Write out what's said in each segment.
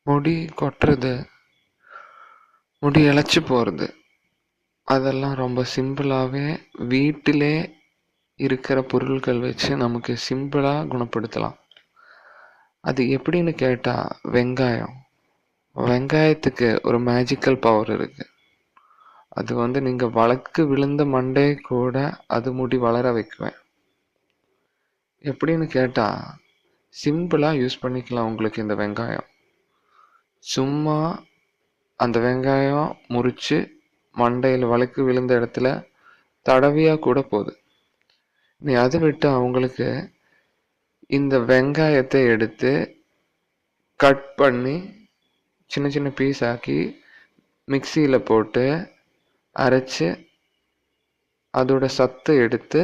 முடி கொட்டுறது, முடி இழைச்சி போகிறது, அதெல்லாம் ரொம்ப சிம்பிளாகவே வீட்டிலே இருக்கிற பொருட்கள் வச்சு நமக்கு சிம்பிளாக குணப்படுத்தலாம். அது எப்படின்னு கேட்டால், வெங்காயத்துக்கு ஒரு மேஜிக்கல் பவர் இருக்குது. அது நீங்கள் வழக்கு விழுந்த மண்டே கூட அது முடி வளர வைக்குவேன். எப்படின்னு கேட்டால், சிம்பிளாக யூஸ் பண்ணிக்கலாம். உங்களுக்கு இந்த வெங்காயம் சும்மா அந்த வெங்காயம் முறித்து மண்டையில் வழுக்கு விழுந்த இடத்துல தடவியாக கூட போகுது. நீ அதை விட்டு அவங்களுக்கு இந்த வெங்காயத்தை எடுத்து கட் பண்ணி சின்ன சின்ன பீஸ் ஆக்கி மிக்சியில் போட்டு அரைச்சி அதோட சத்தை எடுத்து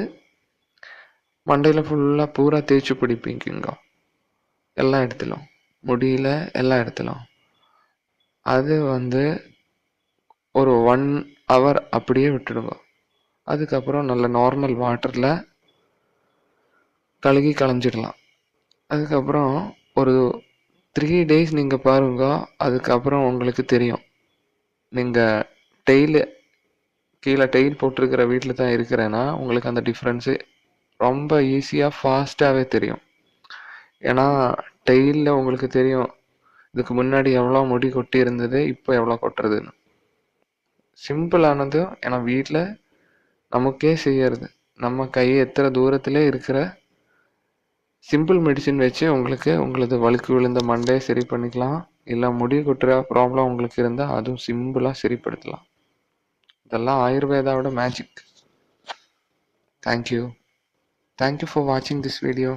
மண்டையில் ஃபுல்லாக பூரா தேய்ச்சி பிடிப்பிங்க. எல்லா இடத்துலும், முடியல, எல்லா இடத்துலும். அது ஒரு 1 hour அப்படியே விட்டுடுங்க. அதுக்கப்புறம் நல்ல நார்மல் வாட்டரில் கழுகி களைஞ்சிடலாம். அதுக்கப்புறம் ஒரு 3 days நீங்கள் பாருங்க. அதுக்கப்புறம் உங்களுக்கு தெரியும். நீங்கள் கீழே டெயில் போட்டிருக்கிற வீட்டில் தான் இருக்கிறேன்னா உங்களுக்கு அந்த டிஃப்ரென்ஸு ரொம்ப ஈஸியாக ஃபாஸ்ட்டாகவே தெரியும். ஏன்னா டெயிலில் உங்களுக்கு தெரியும் இதுக்கு முன்னாடி எவ்வளோ முடி கொட்டி இருந்தது, இப்போ எவ்வளோ கொட்டுறதுன்னு. சிம்பிளானது. ஏன்னா வீட்டில் நமக்கே செய்யறது, நம்ம கை எத்தனை தூரத்திலே இருக்கிற சிம்பிள் மெடிசின் வச்சு உங்களது வழுக்கு விழுந்த மண்டையை சரி பண்ணிக்கலாம். இல்லை முடி கொட்டுற ப்ராப்ளம் உங்களுக்கு இருந்தால் அதுவும் சிம்பிளாக சரிப்படுத்தலாம். இதெல்லாம் ஆயுர்வேதாவோட மேஜிக். தேங்க்யூ ஃபார் வாட்சிங் திஸ் வீடியோ.